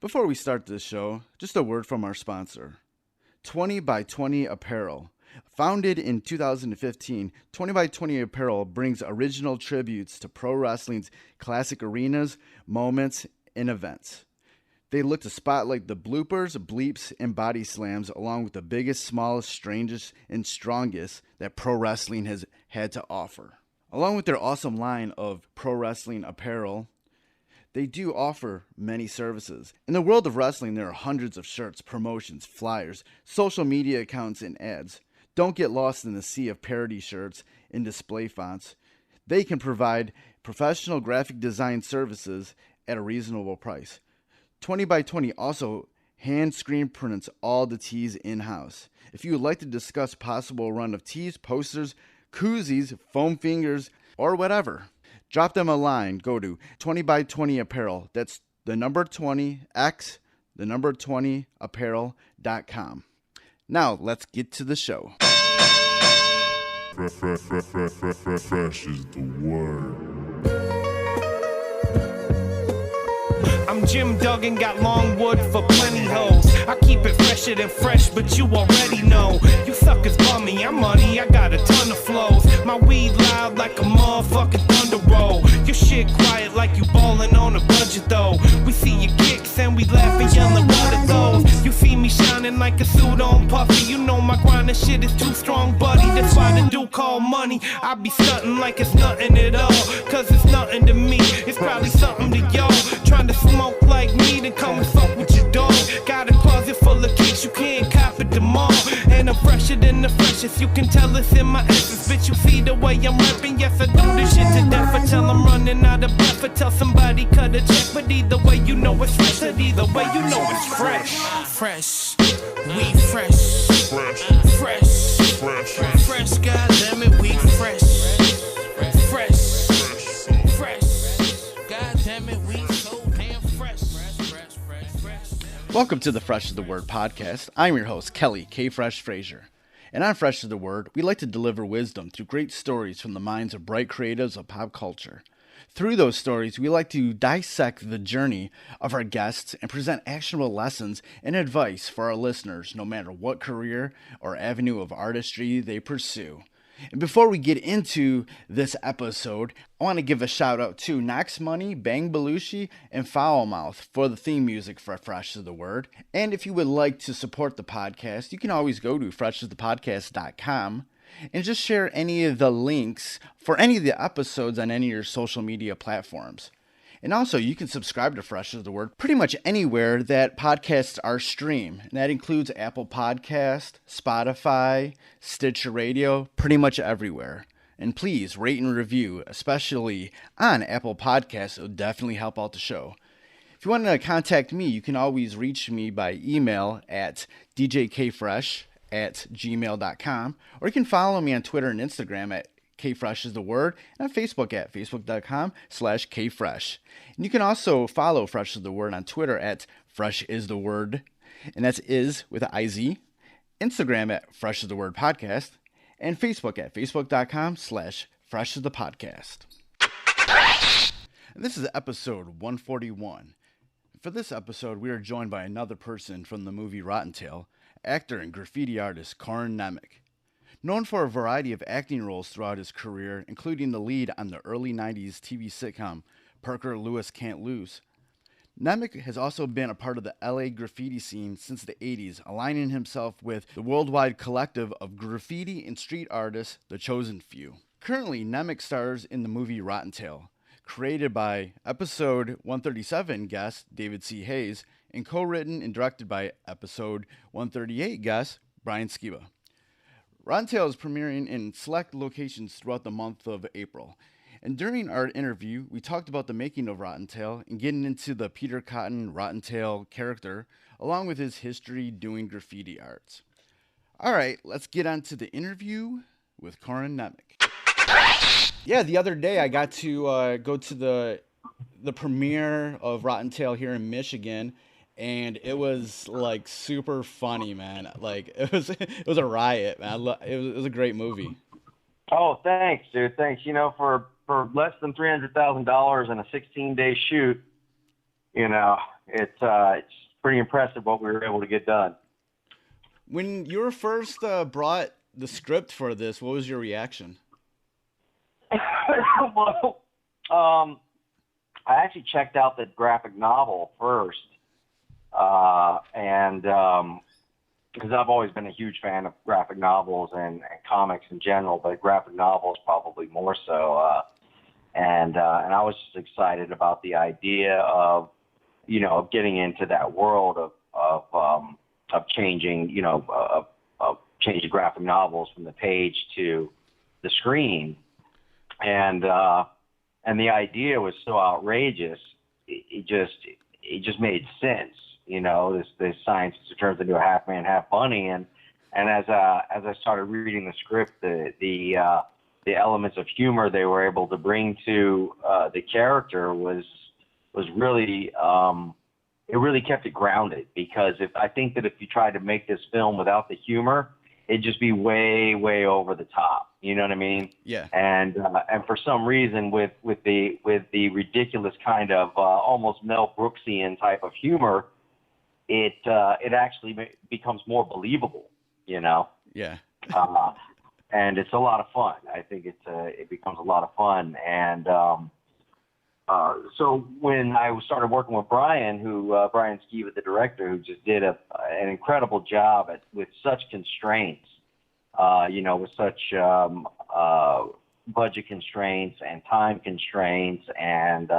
Before we start this show, just a word from our sponsor, 20 by 20 Apparel. Founded in 2015, 20 by 20 Apparel brings original tributes to pro wrestling's classic arenas, moments, and events. They look to spotlight the bloopers, bleeps, and body slams along with the biggest, smallest, strangest, and strongest that pro wrestling has had to offer. Along with their awesome line of pro wrestling apparel, they do offer many services. In the world of wrestling, there are hundreds of shirts, promotions, flyers, social media accounts, and ads. Don't get lost in the sea of parody shirts and display fonts. They can provide professional graphic design services at a reasonable price. 20 by 20 also hand screen prints all the tees in-house. If you would like to discuss possible run of tees, posters, koozies, foam fingers, or whatever, drop them a line. Go to 20 by 20 Apparel. That's the number 20x, the number 20 apparel.com. Now, let's get to the show. Fresh is the word. I'm Jim Duggan, got long wood for plenty hoes. I keep it fresher than fresh, but you already know. You suckers bummy, I'm money, I got a ton of flows. My weed loud like a motherfucking thunder roll. Your shit quiet like you ballin' on a budget though. We see your kicks and we laugh and yellin' what are those. You see me shining like a suit on puffy. You know my grindin' shit is too strong, buddy. That's why the dude call money. I be stuntin' like it's nothing at all. Cause it's nothing to me, it's probably something to y'all. Trying to smoke like me, then come and fuck with your dog. Got a closet full of kicks, you can't cop at the mall. And I'm fresher than the freshest, you can tell it's in my essence. Bitch, you see the way I'm rapping, yes I do this shit to death. I tell I'm running out of breath, I tell somebody cut a check. But either way you know it's fresh, and either way you know it's fresh. Fresh, we fresh. Fresh, fresh, fresh, fresh, goddammit, we fresh. Fresh, fresh, goddammit, we so damn fresh. Welcome to the Fresh is the Word podcast. I'm your host, Kelly K. Fresh Frazier. And on Fresh is the Word, we like to deliver wisdom through great stories from the minds of bright creatives of pop culture. Through those stories, we like to dissect the journey of our guests and present actionable lessons and advice for our listeners, no matter what career or avenue of artistry they pursue. And before we get into this episode, I want to give a shout out to Knox Money, Bang Belushi, and Foul Mouth for the theme music for Fresh is the Word. And if you would like to support the podcast, you can always go to freshisthepodcast.com and just share any of the links for any of the episodes on any of your social media platforms. And also, you can subscribe to Fresh is the Word pretty much anywhere that podcasts are streamed. And that includes Apple Podcast, Spotify, Stitcher Radio, pretty much everywhere. And please rate and review, especially on Apple Podcasts. It will definitely help out the show. If you want to contact me, you can always reach me by email at djkfresh@gmail.com. Or you can follow me on Twitter and Instagram at KFresh is the word, and on Facebook at facebook.com/KFresh. And you can also follow Fresh is the Word on Twitter at Fresh is the Word, and that's is with an IZ, Instagram at Fresh is the Word Podcast, and Facebook at facebook.com/Fresh is the Podcast. And this is episode 141. For this episode, we are joined by another person from the movie Rottentail, actor and graffiti artist Corin Nemec. Known for a variety of acting roles throughout his career, including the lead on the early 90s TV sitcom Parker Lewis Can't Lose, Nemec has also been a part of the LA graffiti scene since the 80s, aligning himself with the worldwide collective of graffiti and street artists, The Chosen Few. Currently, Nemec stars in the movie Rottentail, created by episode 137 guest David C. Hayes, and co-written and directed by episode 138 guest Brian Skiba. Rottentail is premiering in select locations throughout the month of April. And during our interview, we talked about the making of Rottentail and getting into the Peter Cotton Rottentail character, along with his history doing graffiti arts. All right, let's get on to the interview with Corin Nemec. Yeah, the other day I got to go to the premiere of Rottentail here in Michigan. And it was like super funny, man. Like it was a riot, man. It was a great movie. Oh, thanks, dude. Thanks. You know, for less than $300,000 and a 16-day shoot, It's pretty impressive what we were able to get done. When you were first brought the script for this, what was your reaction? Well, I actually checked out the graphic novel first, and because I've always been a huge fan of graphic novels and comics in general, but graphic novels probably more so. And I was just excited about the idea of getting into that world of changing, of changing graphic novels from the page to the screen. And the idea was so outrageous, it just made sense. This science turns into a half man, half bunny. And as I started reading the script, the elements of humor they were able to bring to the character was really, it really kept it grounded, because I think that if you tried to make this film without the humor, it'd just be way, way over the top. You know what I mean? Yeah. And for some reason, with the ridiculous kind of almost Mel Brooksian type of humor, it actually becomes more believable. Yeah. And it's a lot of fun. I think it becomes a lot of fun. And so when I started working with Brian Skiva, the director, who just did an incredible job with such constraints, with such budget constraints and time constraints and,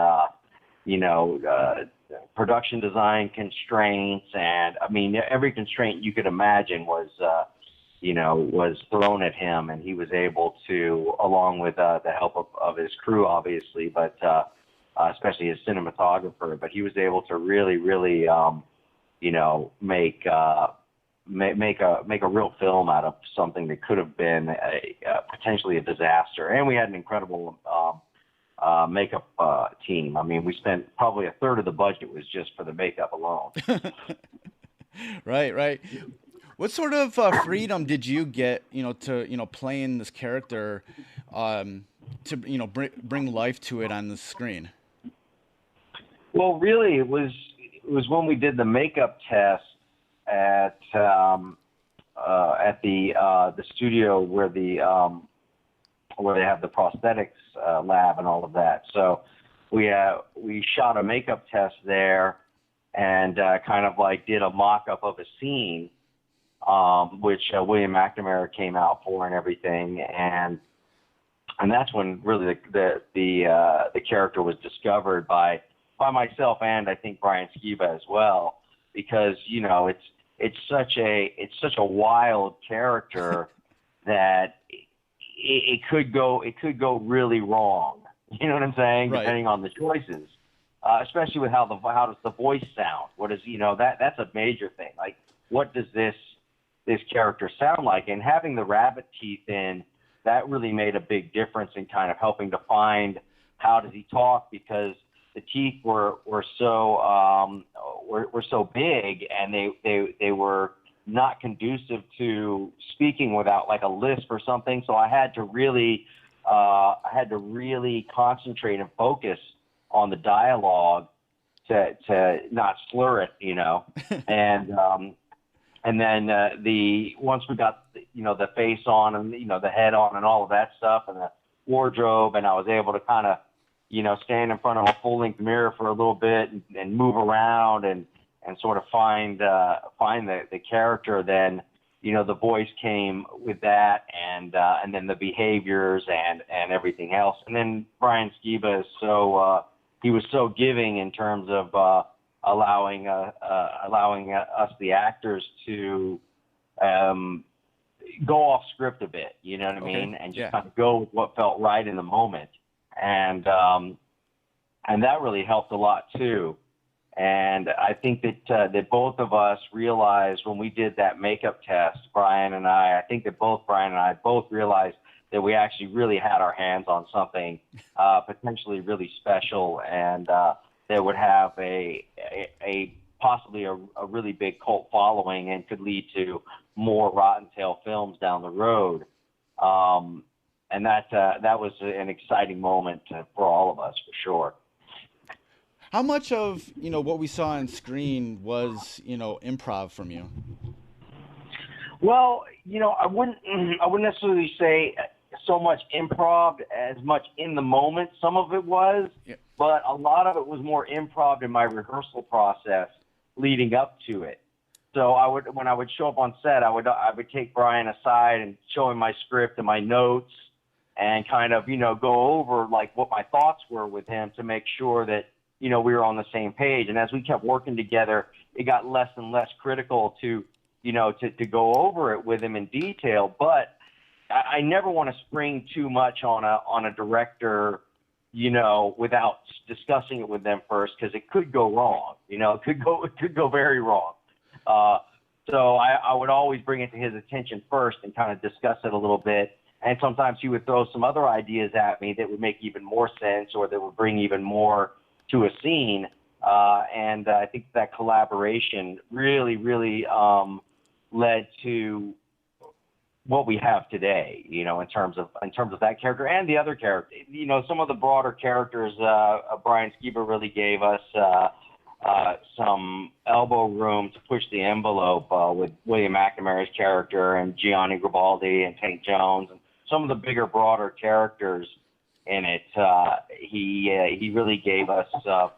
production design constraints. And I mean, every constraint you could imagine was thrown at him, and he was able to, along with the help of his crew, obviously, but especially his cinematographer, but he was able to really, really, make a real film out of something that could have been potentially a disaster. And we had an incredible makeup team. I mean, we spent probably a third of the budget was just for the makeup alone. Right. What sort of freedom did you get, to, playing this character, to, bring life to it on the screen? Well, really, it was when we did the makeup test at the studio where they have the prosthetics lab and all of that. So we shot a makeup test there and kind of like did a mock-up of a scene, which William McNamara came out for and everything, and that's when really the character was discovered by myself and I think Brian Skiba as well, because it's such a wild character that it could go really wrong. You know what I'm saying? Right. Depending on the choices, especially with how does the voice sound? What is that's a major thing. Like, what does this character sound like? And having the rabbit teeth in, that really made a big difference in kind of helping to find how does he talk, because the teeth were so big, and they were not conducive to speaking without like a lisp or something. So I had to really concentrate and focus on the dialogue to not slur it, and then once we got the face on and the head on and all of that stuff and the wardrobe, and I was able to kind of stand in front of a full-length mirror for a little bit and move around and sort of find the character. Then the voice came with that, and then the behaviors and everything else. And then Brian Skiba is he was so giving in terms of allowing us the actors to go off script a bit, you know what I mean, and just kind of go with what felt right in the moment. And that really helped a lot too. And I think that both of us realized when we did that makeup test, Brian and I think that Brian and I realized that we actually really had our hands on something potentially really special, and that would have a possibly a really big cult following and could lead to more Rottentail films down the road. And that was an exciting moment for all of us, for sure. How much of, what we saw on screen was, improv from you? Well, I wouldn't necessarily say so much improv as much in the moment. Some of it was, Yeah. but a lot of it was more improv in my rehearsal process leading up to it. So when I would show up on set, I would take Brian aside and show him my script and my notes, and kind of go over like what my thoughts were with him to make sure that we were on the same page. And as we kept working together, it got less and less critical to go over it with him in detail. But I never want to spring too much on a director, without discussing it with them first, because it could go wrong. It could go very wrong. So I would always bring it to his attention first and kind of discuss it a little bit. And sometimes he would throw some other ideas at me that would make even more sense, or that would bring even more to a scene. And I think that collaboration really, really led to what we have today, in terms of that character and the other character. Some of the broader characters, Brian Skiba really gave us some elbow room to push the envelope with William McNamara's character and Gianni Gribaldi and Tank Jones and some of the bigger, broader characters in it. He really gave us a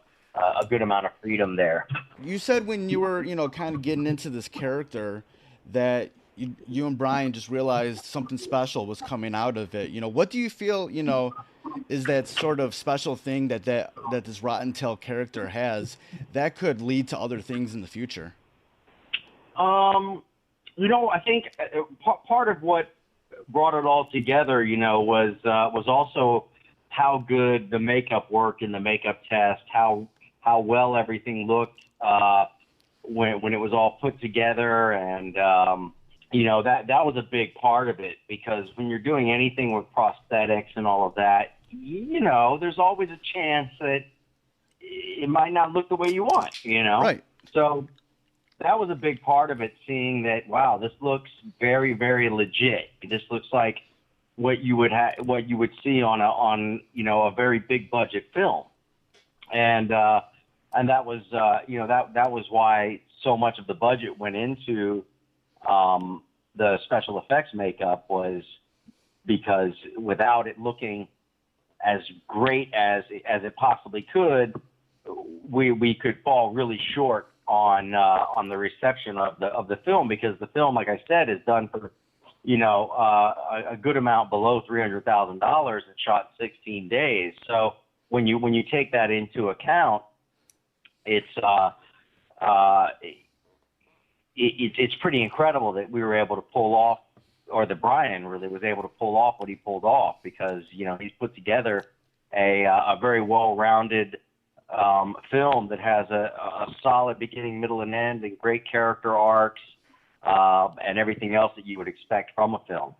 good amount of freedom there. You said when you were, kind of getting into this character that you and Brian just realized something special was coming out of it. What do you feel, is that sort of special thing that this Rottentail character has that could lead to other things in the future? I think part of what brought it all together, was also how good the makeup worked in the makeup test, how well everything looked when it was all put together, and that was a big part of it, because when you're doing anything with prosthetics and all of that, there's always a chance that it might not look the way you want, Right. So that was a big part of it, seeing that, wow, this looks very, very legit. This looks like what you would see on a very big budget film. And that was, that was why so much of the budget went into the special effects makeup, was because without it looking as great as it possibly could, we could fall really short on the reception of the film, because the film, like I said, is done for a good amount below $300,000 and shot 16 days. So when you take that into account, it's pretty incredible that we were able to pull off, or that Brian really was able to pull off what he pulled off, because he's put together a very well-rounded film that has a solid beginning, middle, and end, and great character arcs, and everything else that you would expect from a film.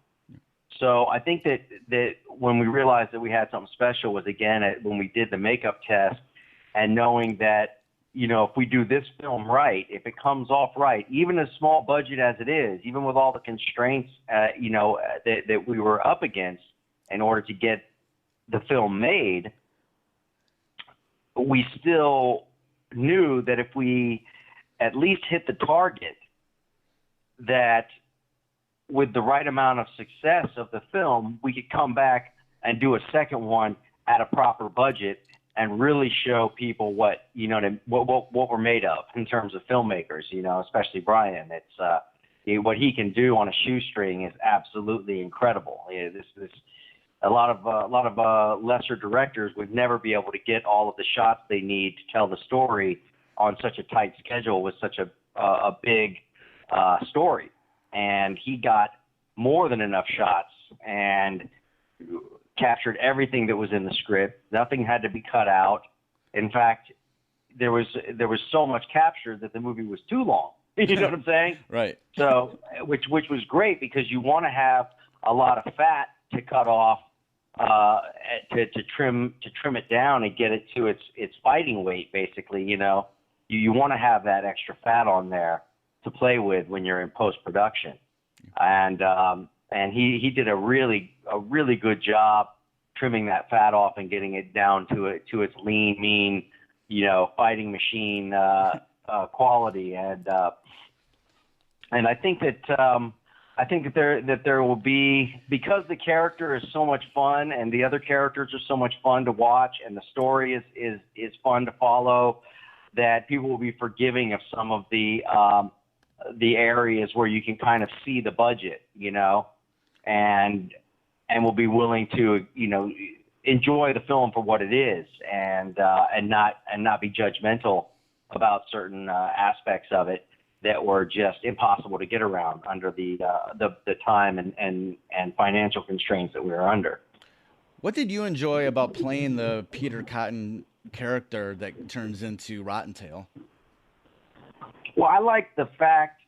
So I think that when we realized that we had something special was, again, when we did the makeup test, and knowing that, if we do this film right, if it comes off right, even as small budget as it is, even with all the constraints, that we were up against in order to get the film made, we still knew that if we at least hit the target, that with the right amount of success of the film, we could come back and do a second one at a proper budget and really show people what we're made of in terms of filmmakers, especially Brian. It's what he can do on a shoestring is absolutely incredible. A lot of lesser directors would never be able to get all of the shots they need to tell the story on such a tight schedule with such a big story. And he got more than enough shots and captured everything that was in the script. Nothing had to be cut out. In fact, there was so much captured that the movie was too long. You know what I'm saying? Right. So, which was great, because you want to have a lot of fat to cut off, to trim it down and get it to its fighting weight. Basically, you want to have that extra fat on there to play with when you're in post production, and he did a really good job trimming that fat off and getting it down to its lean, mean, fighting machine quality, and I think that there will be, because the character is so much fun and the other characters are so much fun to watch and the story is fun to follow, that people will be forgiving of some of the areas where you can kind of see the budget, and will be willing to, enjoy the film for what it is, and not be judgmental about certain aspects of it that were just impossible to get around under the time and financial constraints that we were under. What did you enjoy about playing the Peter Cotton character that turns into Rottentail? Well, I like the fact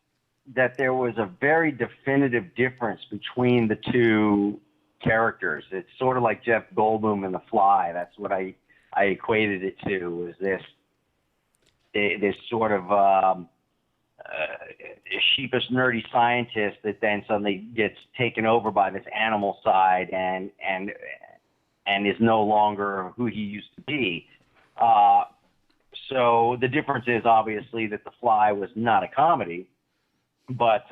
that there was a very definitive difference between the two characters. It's sort of like Jeff Goldblum in The Fly. That's what I equated it to, was this sort of sheepish, nerdy scientist that then suddenly gets taken over by this animal side and is no longer who he used to be. So the difference is obviously that The Fly was not a comedy, but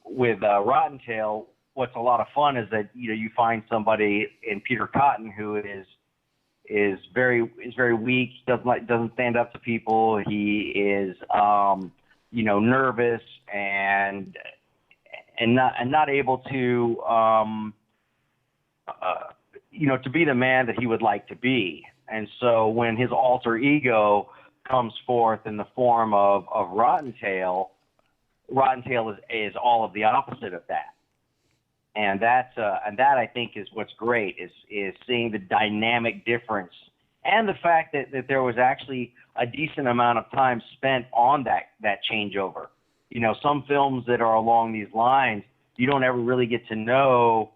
with Rottentail, what's a lot of fun is that you find somebody in Peter Cotton who is very weak, doesn't stand up to people. He is nervous and not able to to be the man that he would like to be. And so when his alter ego comes forth in the form of Rottentail is all of the opposite of that. And that I think is what's great, is seeing the dynamic difference, and the fact that there was actually a decent amount of time spent on that changeover. Some films that are along these lines, you don't ever really get to know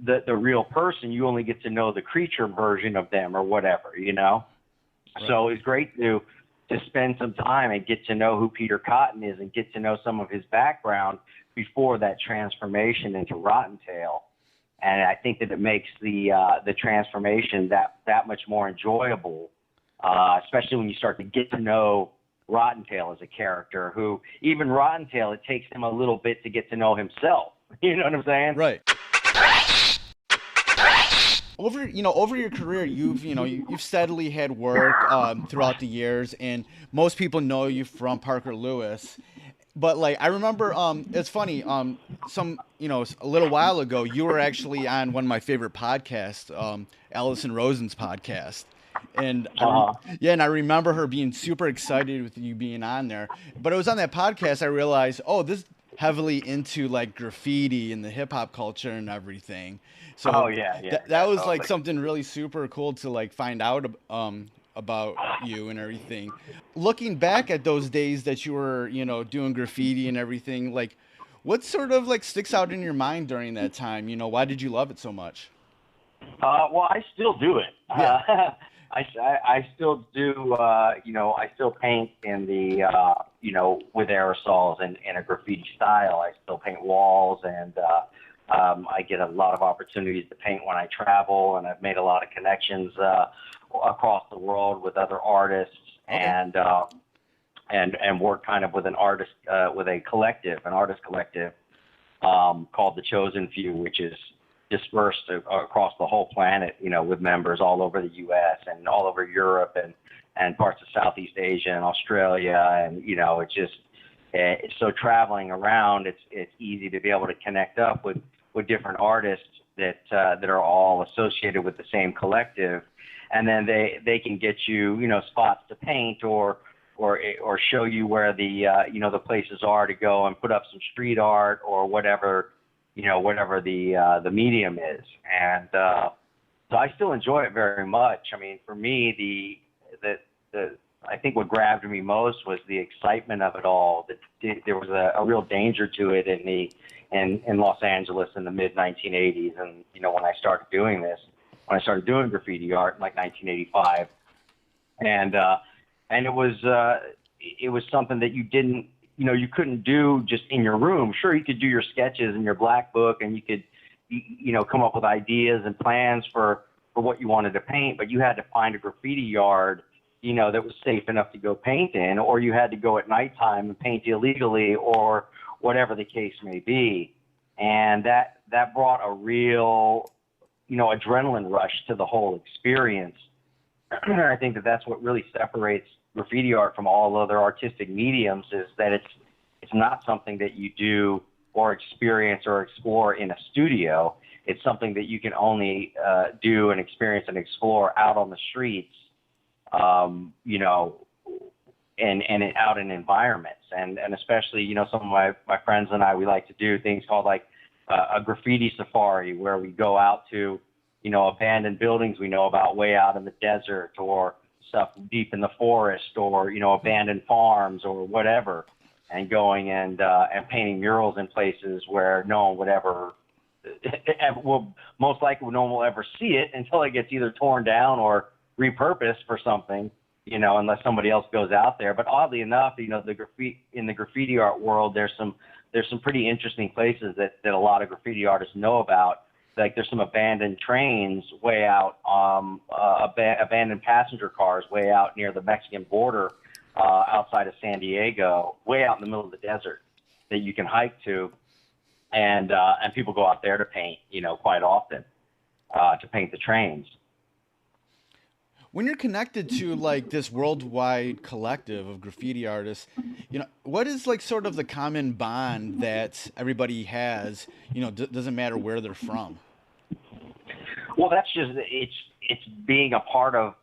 the real person. You only get to know the creature version of them or whatever, Right. So it's great to spend some time and get to know who Peter Cotton is and get to know some of his background before that transformation into Rottentail. And I think that it makes the transformation that much more enjoyable, especially when you start to get to know Rottentail as a character, who even Rottentail, it takes him a little bit to get to know himself. You know what I'm saying? Right. Over your career, you've steadily had work throughout the years, and most people know you from Parker Lewis. But I remember, it's funny. A little while ago, you were actually on one of my favorite podcasts, Allison Rosen's podcast, and I remember her being super excited with you being on there. But it was on that podcast I realized, this is heavily into graffiti and the hip hop culture and everything. So that was something really super cool to find out about you and everything. Looking back at those days that you were, doing graffiti and everything, what sort of sticks out in your mind during that time? Why did you love it so much? Well, I still do it. Yeah. I still do, I still paint in the, with aerosols and in a graffiti style. I still paint walls, and I get a lot of opportunities to paint when I travel, and I've made a lot of connections across the world with other artists, and work kind of with an artist, with an artist collective called The Chosen Few, which is dispersed across the whole planet, with members all over the U.S. and all over Europe and parts of Southeast Asia and Australia, and it's just so traveling around, it's easy to be able to connect up with different artists that are all associated with the same collective, and then they can get you spots to paint or show you where the places are to go and put up some street art or whatever the medium is. And so I still enjoy it very much. I mean, for me, I think what grabbed me most was the excitement of it all. There was a real danger to it in Los Angeles in the mid 1980s, and when I started doing graffiti art in 1985, and it was something that you couldn't do just in your room. Sure, you could do your sketches in your black book, and you could come up with ideas and plans for what you wanted to paint, but you had to find a graffiti yard that was safe enough to go paint in, or you had to go at nighttime and paint illegally, or whatever the case may be. And that brought a real, adrenaline rush to the whole experience. I think that that's what really separates graffiti art from all other artistic mediums, is that it's not something that you do or experience or explore in a studio. It's something that you can only do and experience and explore out on the streets, and out in environments. And especially, some of my friends and I, we like to do things called like a graffiti safari, where we go out to, abandoned buildings we know about way out in the desert, or stuff deep in the forest, or, abandoned farms or whatever, and going and painting murals in places where no one would ever, well, most likely no one will ever see it until it gets either torn down or repurposed for something, unless somebody else goes out there. But oddly enough, in the graffiti art world, there's some pretty interesting places that a lot of graffiti artists know about. Like there's some abandoned trains way out, abandoned passenger cars way out near the Mexican border, outside of San Diego, way out in the middle of the desert, that you can hike to, and people go out there to paint, quite often, to paint the trains. When you're connected to like this worldwide collective of graffiti artists, what is like sort of the common bond that everybody has? Doesn't matter where they're from. Well, that's just it's being a part of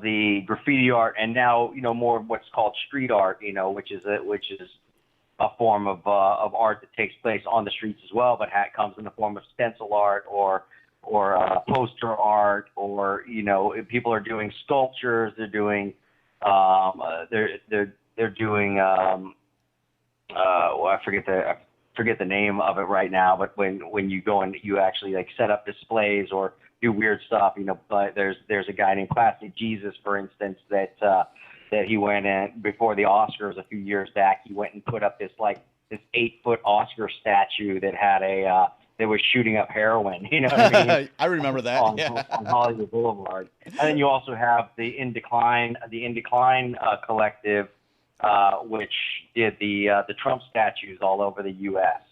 the graffiti art, and now more of what's called street art, which is a form of art that takes place on the streets as well, but comes in the form of stencil art or poster art, or people are doing sculptures. They're doing they're doing I forget the name of it right now, but when you go and you actually like set up displays or do weird stuff, but there's a guy named Plastic Jesus, for instance, that he went in before the Oscars a few years back. He went and put up this 8-foot Oscar statue that had that was shooting up heroin. You know what I mean? I remember that. on Hollywood Boulevard. And then you also have the In Decline collective, which did the Trump statues all over the U.S.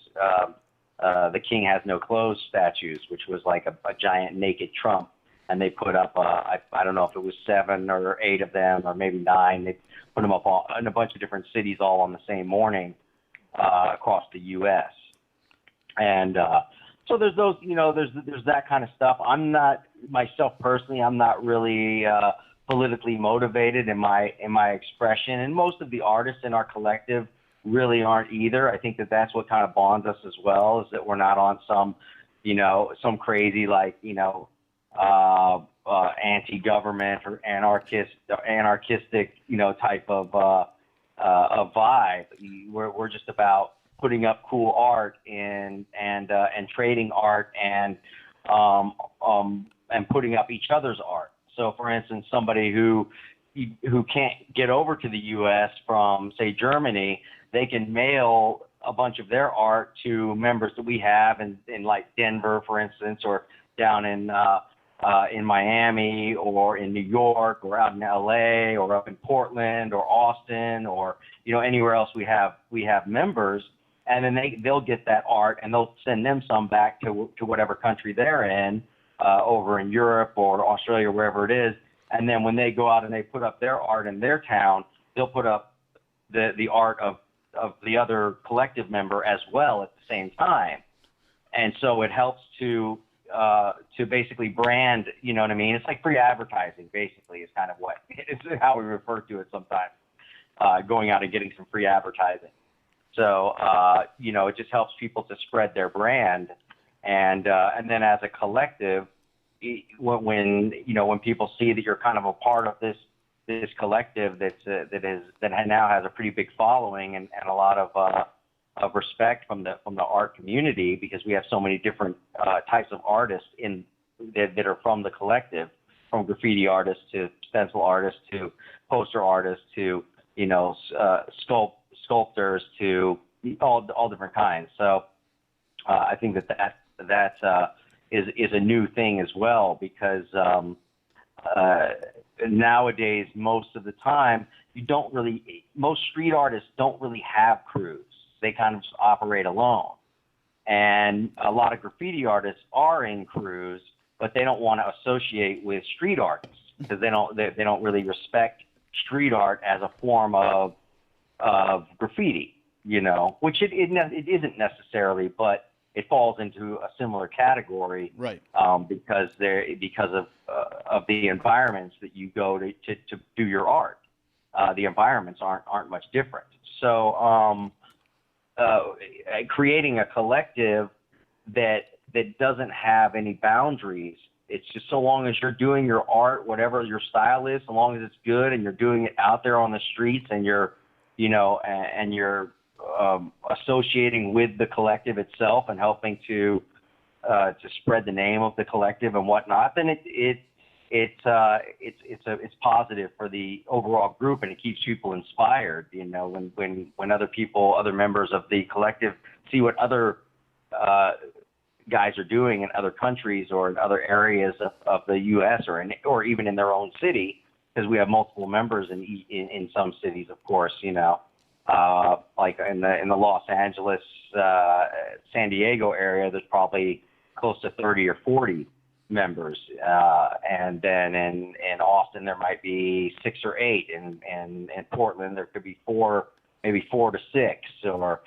The King Has No Clothes statues, which was like a giant naked Trump. And they put up, I don't know if it was 7 or 8 of them, or maybe 9. They put them up in a bunch of different cities all on the same morning across the U.S. And so there's those, there's that kind of stuff. I'm not, myself personally, I'm not really politically motivated in my expression. And most of the artists in our collective really aren't either. I think that that's what kind of bonds us as well, is that we're not on some crazy anti-government or anarchistic, type of vibe. We're just about putting up cool art and trading art and putting up each other's art. So, for instance, somebody who can't get over to the U.S. from, say, Germany, they can mail a bunch of their art to members that we have in like Denver, for instance, or down in Miami, or in New York, or out in L.A., or up in Portland, or Austin, or anywhere else we have members, and then they'll get that art and they'll send them some back to whatever country they're in, over in Europe or Australia, wherever it is, and then when they go out and they put up their art in their town, they'll put up the art of the other collective member as well at the same time, and so it helps to basically brand, you know what I mean? It's like free advertising, basically, is kind of what it's how we refer to it sometimes, going out and getting some free advertising. So, it just helps people to spread their brand. And then as a collective, when people see that you're kind of a part of this collective that now has a pretty big following and a lot of respect from the art community, because we have so many different types of artists that are from the collective, from graffiti artists to stencil artists to poster artists to sculptors to all different kinds. So I think that is a new thing as well, because nowadays, most of the time, most street artists don't really have crews. They kind of just operate alone. And a lot of graffiti artists are in crews, but they don't want to associate with street artists because they don't really respect street art as a form of graffiti, which it isn't necessarily, but it falls into a similar category, right? Because of the environments that you go to do your art. The environments aren't much different. So creating a collective that doesn't have any boundaries. It's just so long as you're doing your art, whatever your style is, so long as it's good and you're doing it out there on the streets and you're associating with the collective itself and helping to spread the name of the collective and whatnot, then it's positive for the overall group, and it keeps people inspired. When other members of the collective see what other guys are doing in other countries or in other areas of the U.S. or even in their own city, because we have multiple members in some cities, of course. Like in the Los Angeles, San Diego area, there's probably close to 30 or 40 members, and then in Austin there might be 6 or 8, and in Portland there could be 4, maybe 4 to 6, or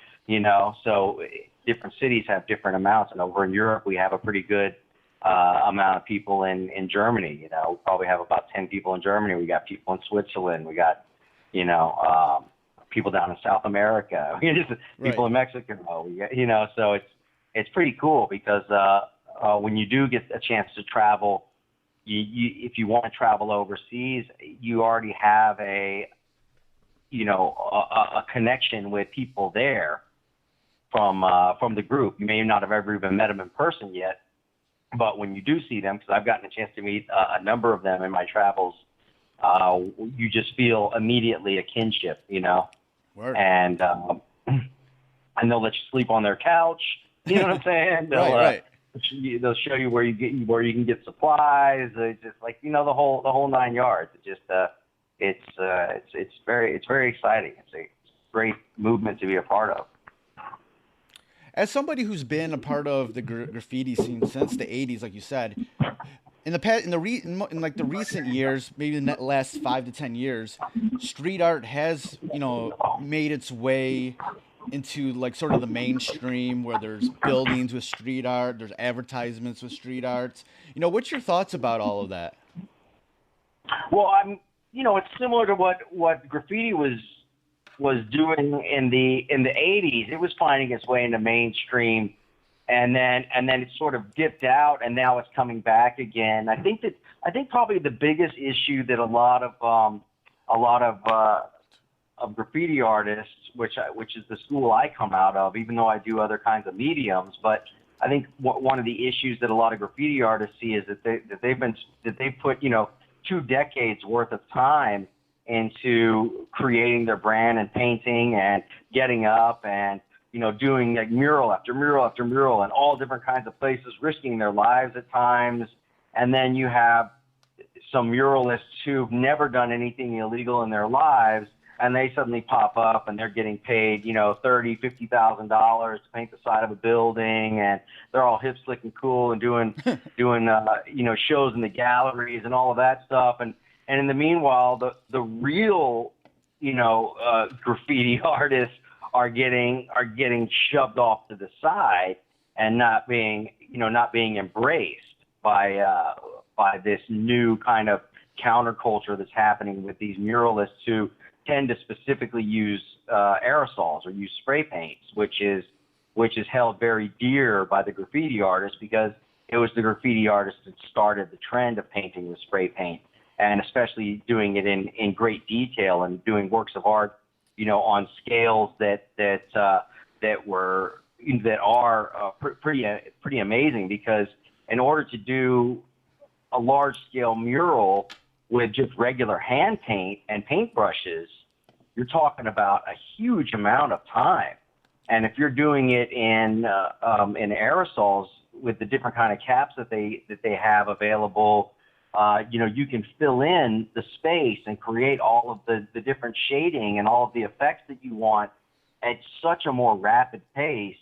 so different cities have different amounts. And over in Europe we have a pretty good amount of people in Germany. We probably have about 10 people in Germany. We got people in Switzerland. We got people down in South America. People in Mexico. So it's pretty cool because when you do get a chance to travel, if you want to travel overseas, you already have a connection with people there from the group. You may not have ever even met them in person yet, but when you do see them, because I've gotten a chance to meet a number of them in my travels, you just feel immediately a kinship, Word. And they'll let you sleep on their couch. You know what I'm saying? Right. They'll show you where you can get supplies. It's just like the whole 9 yards. It's very exciting. It's a great movement to be a part of. As somebody who's been a part of the graffiti scene since the 80s, like you said, in the recent years, maybe in the last 5 to 10 years, street art has, made its way into like sort of the mainstream, where there's buildings with street art, there's advertisements with street arts. What's your thoughts about all of that? Well, it's similar to what graffiti was doing in the 80s. It was finding its way into mainstream, and then it sort of dipped out, and now it's coming back again. I think probably the biggest issue that a lot of graffiti artists, which is the school I come out of, even though I do other kinds of mediums, but I think one of the issues that a lot of graffiti artists see is that they've put 2 decades worth of time into creating their brand and painting and getting up and doing like mural after mural after mural in all different kinds of places, risking their lives at times. And then you have some muralists who've never done anything illegal in their lives, and they suddenly pop up and they're getting paid $30,000, $50,000 to paint the side of a building, and they're all hip, slick, and cool and doing shows in the galleries and all of that stuff. And in the meanwhile, the real graffiti artists are getting shoved off to the side and not being embraced by this new kind of counterculture that's happening with these muralists who tend to specifically use aerosols or use spray paints, which is held very dear by the graffiti artists, because it was the graffiti artists that started the trend of painting with spray paint, and especially doing it in great detail and doing works of art, on scales that are pretty amazing. Because in order to do a large scale mural with just regular hand paint and paintbrushes, you're talking about a huge amount of time. And if you're doing it in aerosols with the different kind of caps that they have available, you can fill in the space and create all of the different shading and all of the effects that you want at such a more rapid pace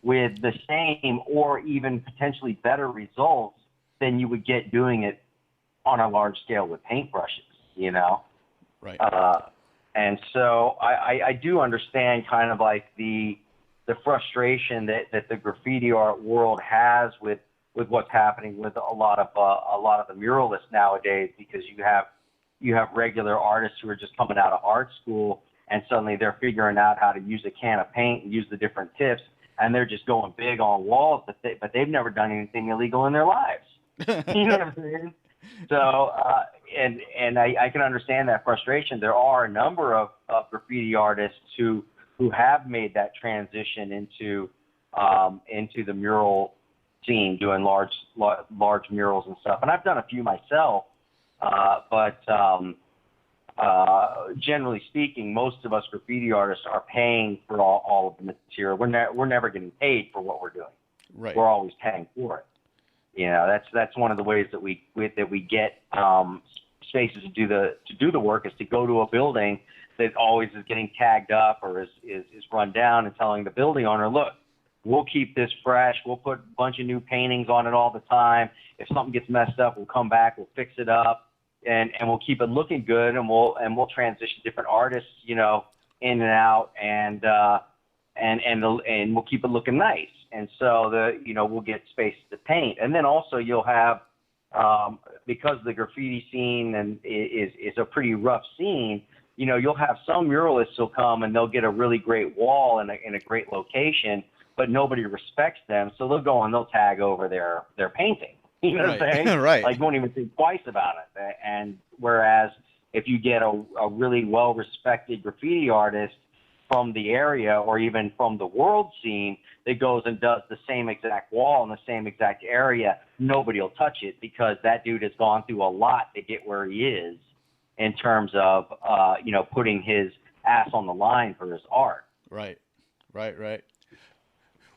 with the same or even potentially better results than you would get doing it on a large scale with paintbrushes, Right. And so I do understand kind of like the frustration that the graffiti art world has with what's happening with a lot of the muralists nowadays, because you have regular artists who are just coming out of art school and suddenly they're figuring out how to use a can of paint and use the different tips, and they're just going big on walls, but they've never done anything illegal in their lives. You know what I'm saying? So, and I can understand that frustration. There are a number of graffiti artists who have made that transition into the mural scene, doing large murals and stuff. And I've done a few myself, but generally speaking, most of us graffiti artists are paying for all of the material. We're never getting paid for what we're doing. Right. We're always paying for it. That's one of the ways that we get spaces to do the work, is to go to a building that always is getting tagged up or is run down, and telling the building owner, look, we'll keep this fresh. We'll put a bunch of new paintings on it all the time. If something gets messed up, we'll come back, we'll fix it up, and we'll keep it looking good, and we'll transition different artists, in and out, and we'll keep it looking nice. And so we'll get space to paint. And then also you'll have, because the graffiti scene is a pretty rough scene, you'll have some muralists who'll come and they'll get a really great wall in a great location, but nobody respects them. So they'll go and they'll tag over their painting. You know what I'm saying? Right. Like, won't even think twice about it. And whereas if you get a really well-respected graffiti artist from the area or even from the world scene that goes and does the same exact wall in the same exact area, nobody will touch it, because that dude has gone through a lot to get where he is in terms of, putting his ass on the line for his art. Right.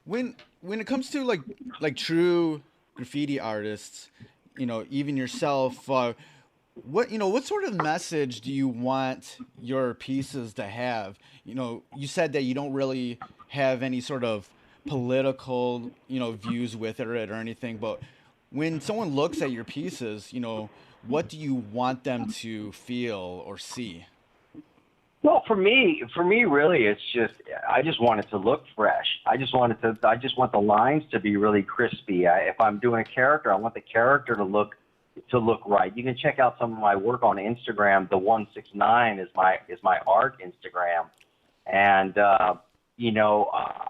When it comes to like true graffiti artists, even yourself, what sort of message do you want your pieces to have? You said that you don't really have any sort of political, views with it or anything, but when someone looks at your pieces, what do you want them to feel or see? Well, for me, really, it's just, I just want it to look fresh. I just want the lines to be really crispy. If I'm doing a character, I want the character to look right. You can check out some of my work on Instagram. The 169 is my art Instagram, and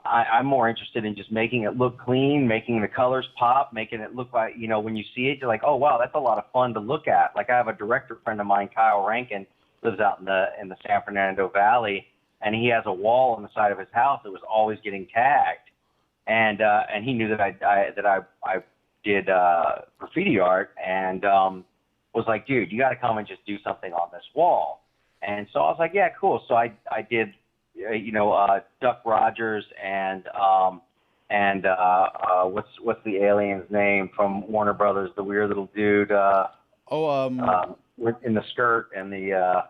I'm more interested in just making it look clean, making the colors pop, making it look like, when you see it, you're like, oh wow, that's a lot of fun to look at. Like, I have a director friend of mine, Kyle Rankin, lives out in the San Fernando Valley, and he has a wall on the side of his house that was always getting tagged, and he knew that I did graffiti art, and was like, dude, you got to come and just do something on this wall. And so I was like, yeah, cool. So I did, Duck Rogers and what's the alien's name from Warner Brothers, the weird little dude, in the skirt and the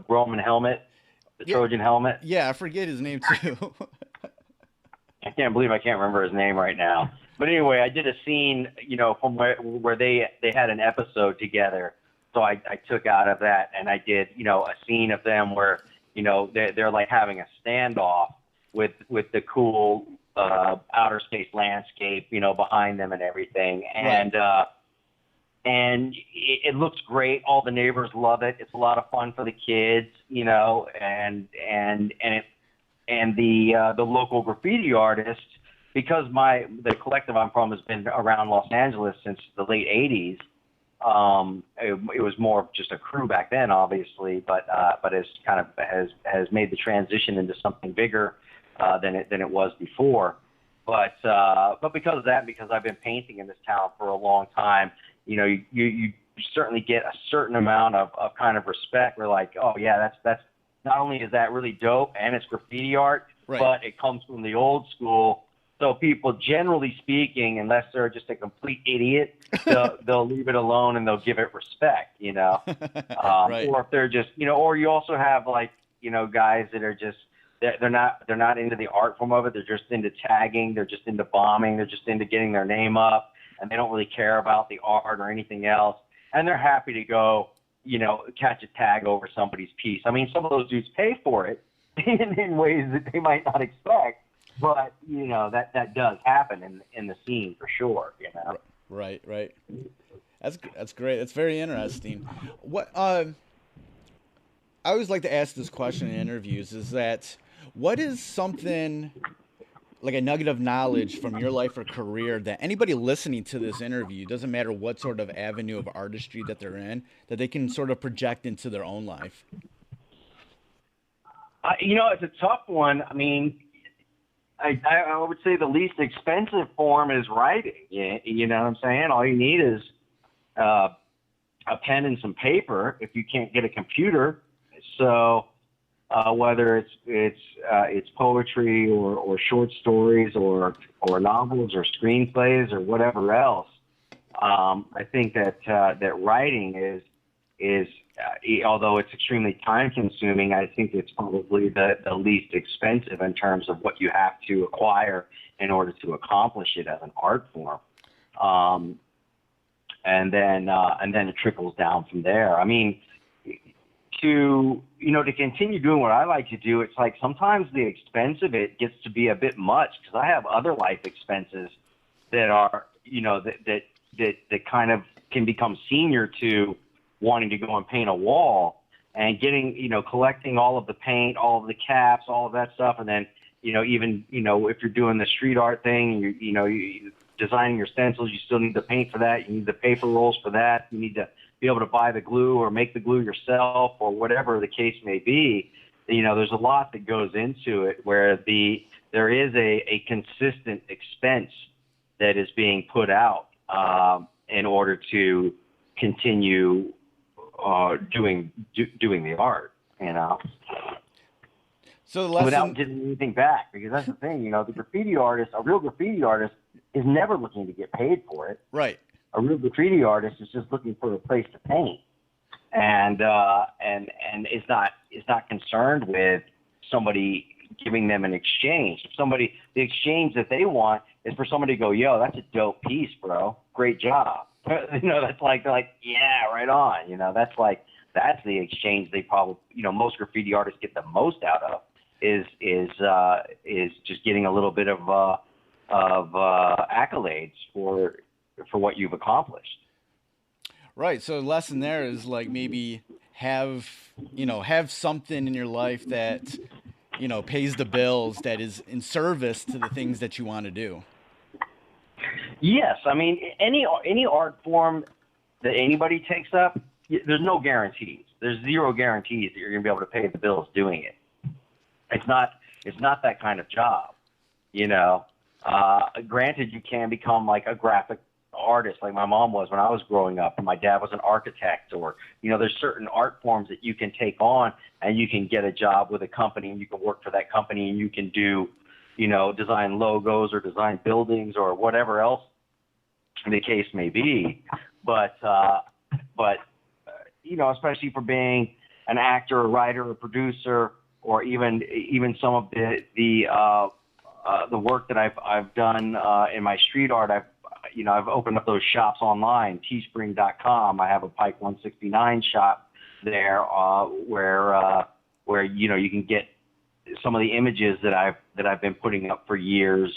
Roman helmet, the Trojan helmet. Yeah, I forget his name too. I can't believe I can't remember his name right now. But anyway, I did a scene, from where they had an episode together. So I took out of that, and I did, a scene of them where, they're like having a standoff with the cool outer space landscape, behind them and everything. And and it looks great. All the neighbors love it. It's a lot of fun for the kids, and the local graffiti artist, because the collective I'm from has been around Los Angeles since the late 80s. It was more of just a crew back then, obviously, but has made the transition into something bigger than it was before. But because of that, because I've been painting in this town for a long time, you certainly get a certain amount of kind of respect. We're like, oh yeah, that's not only is that really dope and it's graffiti art, right, but it comes from the old school, So people, generally speaking, unless they're just a complete idiot, they'll leave it alone and they'll give it respect, you know. Right. Or if they're just, you know, or you also have like, you know, guys that are just they're not into the art form of it. They're just into tagging. They're just into bombing. They're just into getting their name up, and they don't really care about the art or anything else. And they're happy to go, you know, catch a tag over somebody's piece. I mean, some of those dudes pay for it in ways that they might not expect. But, you know, that does happen in the scene for sure, you know. Right. That's great. That's very interesting. What I always like to ask this question in interviews is that what is something like a nugget of knowledge from your life or career that anybody listening to this interview, doesn't matter what sort of avenue of artistry that they're in, that they can sort of project into their own life? You know, it's a tough one. I mean, I would say the least expensive form is writing. You know what I'm saying? All you need is a pen and some paper if you can't get a computer. So whether it's poetry or short stories or novels or screenplays or whatever else, I think that writing is although it's extremely time consuming, I think it's probably the least expensive in terms of what you have to acquire in order to accomplish it as an art form. And then it trickles down from there. I mean, to continue doing what I like to do, it's like sometimes the expense of it gets to be a bit much because I have other life expenses that are, you know, that kind of can become senior to wanting to go and paint a wall and getting, you know, collecting all of the paint, all of the caps, all of that stuff. And then, you know, even, you know, if you're doing the street art thing, you designing your stencils, you still need the paint for that. You need the paper rolls for that. You need to be able to buy the glue or make the glue yourself or whatever the case may be. You know, there's a lot that goes into it where there is a consistent expense that is being put out in order to continue doing the art, you know. So the lesson, without getting anything back, because that's the thing, you know, the graffiti artist, a real graffiti artist, is never looking to get paid for it. right? A real graffiti artist is just looking for a place to paint, and is not concerned with somebody giving them an exchange. The exchange that they want is for somebody to go, yo, that's a dope piece, bro, great job. You know, that's like, they're like, yeah, right on. You know, that's the exchange they probably, you know, most graffiti artists get the most out of is just getting a little bit of accolades for what you've accomplished. Right. So the lesson there is like maybe have something in your life that, you know, pays the bills, that is in service to the things that you want to do. Yes, I mean any art form that anybody takes up, there's no guarantees. There's zero guarantees that you're going to be able to pay the bills doing it. It's not that kind of job, you know. Granted, you can become like a graphic artist, like my mom was when I was growing up, and my dad was an architect, or you know, there's certain art forms that you can take on, and you can get a job with a company, and you can work for that company, and you can do, you know, design logos or design buildings or whatever else the case may be. But you know, especially for being an actor, a writer, a producer, or even some of the work that I've done in my street art, I've opened up those shops online, teespring.com. I have a Pike 169 shop there where you know, you can get some of the images that I've been putting up for years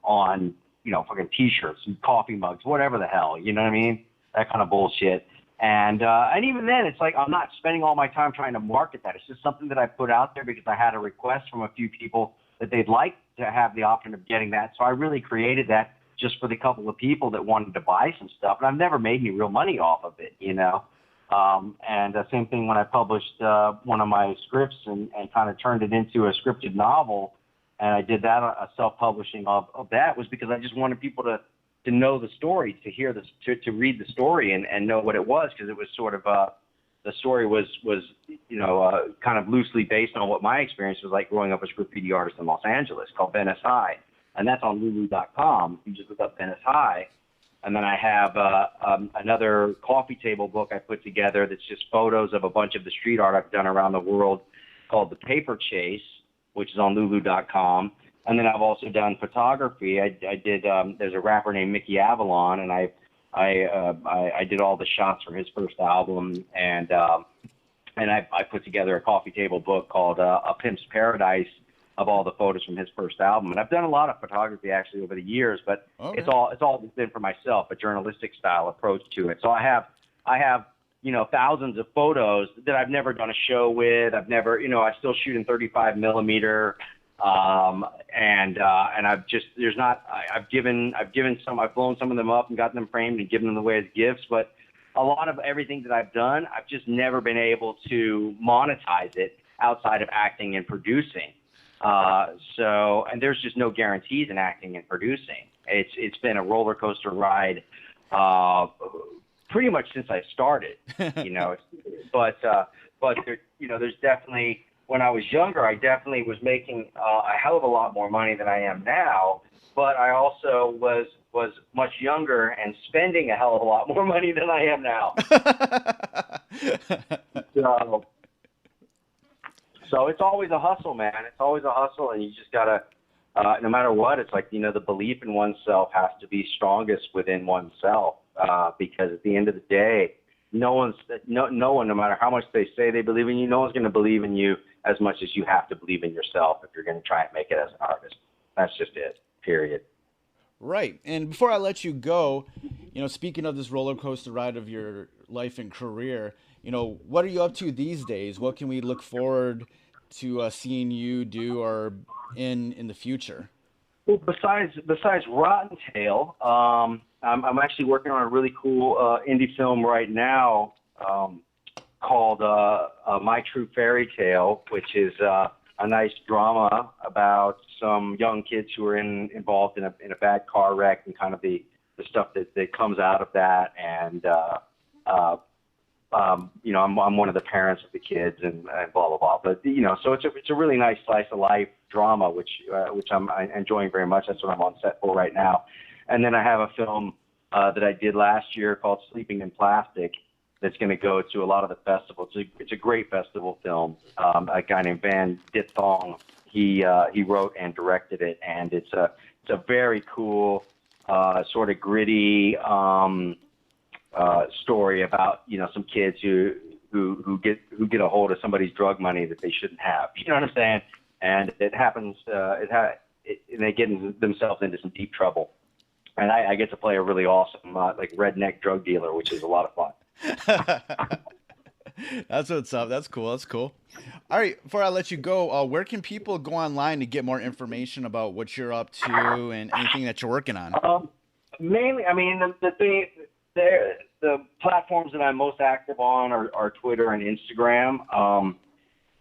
on, you know, fucking t-shirts and coffee mugs, whatever the hell, you know what I mean? That kind of bullshit. And even then, it's like I'm not spending all my time trying to market that. It's just something that I put out there because I had a request from a few people that they'd like to have the option of getting that. So I really created that just for the couple of people that wanted to buy some stuff. And I've never made any real money off of it, you know. And the same thing when I published one of my scripts and kind of turned it into a scripted novel, and I did that, a self-publishing of that, was because I just wanted people to know the story, to hear this, to read the story and know what it was, because it was sort of the story was you know, kind of loosely based on what my experience was like growing up as a graffiti artist in Los Angeles, called Venice High. and that's on Lulu.com. You just look up Venice High. And then I have another coffee table book I put together that's just photos of a bunch of the street art I've done around the world called The Paper Chase, which is on Lulu.com. And then I've also done photography. I did. There's a rapper named Mickey Avalon, and I did all the shots for his first album, and I put together a coffee table book called A Pimp's Paradise of all the photos from his first album. And I've done a lot of photography actually over the years, but it's all been for myself, a journalistic style approach to it. So I have thousands of photos that I've never done a show with. I've never, I still shoot in 35 millimeter. And I've blown some of them up and gotten them framed and given them away as gifts. But a lot of everything that I've done, I've just never been able to monetize it outside of acting and producing. And there's just no guarantees in acting and producing. It's been a roller coaster ride, pretty much since I started, but there's definitely, when I was younger, I definitely was making a hell of a lot more money than I am now, but I also was much younger and spending a hell of a lot more money than I am now. So it's always a hustle, man. It's always a hustle, and you just gotta, no matter what, it's like, the belief in oneself has to be strongest within oneself, because at the end of the day, no one, no matter how much they say they believe in you, no one's going to believe in you as much as you have to believe in yourself if you're going to try and make it as an artist. That's just it, period. Right. And before I let you go, speaking of this roller coaster ride of your life and career, what are you up to these days? What can we look forward to seeing you do or in the future? Well, besides Rottentail, I'm actually working on a really cool indie film right now called My True Fairy Tale, which is a nice drama about some young kids who are involved in a bad car wreck and kind of the stuff that comes out of that. And I'm one of the parents of the kids and blah blah blah. But so it's a really nice slice of life drama, which I'm enjoying very much. That's what I'm on set for right now. And then I have a film that I did last year called Sleeping in Plastic that's going to go to a lot of the festivals. It's a great festival film. A guy named Van Dittong, he wrote and directed it, and it's a very cool sort of gritty story about some kids who get a hold of somebody's drug money that they shouldn't have. You know what I'm saying? And it happens. And they get themselves into some deep trouble. And I get to play a really awesome redneck drug dealer, which is a lot of fun. That's what's up. That's cool. All right. Before I let you go, where can people go online to get more information about what you're up to and anything that you're working on? Mainly, the platforms that I'm most active on are Twitter and Instagram.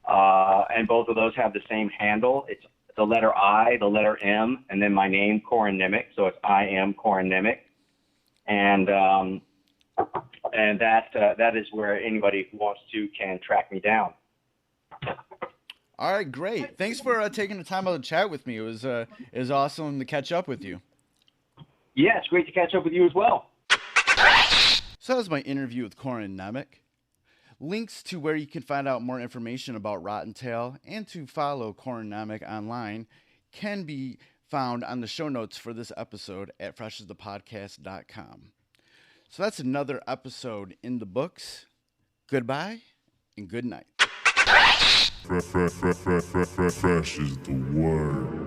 And both of those have the same handle. It's the letter I, the letter M, and then my name, Corin Nemec. So it's I am Corin Nemec. And that is where anybody who wants to can track me down. All right, great. Thanks for taking the time out to chat with me. It was awesome to catch up with you. Yeah, it's great to catch up with you as well. So that was my interview with Corin Nemec. Links to where you can find out more information about Rottentail and to follow Corin Nemec online can be found on the show notes for this episode at freshasthepodcast.com. So that's another episode in the books. Goodbye and good night. Fresh is the word.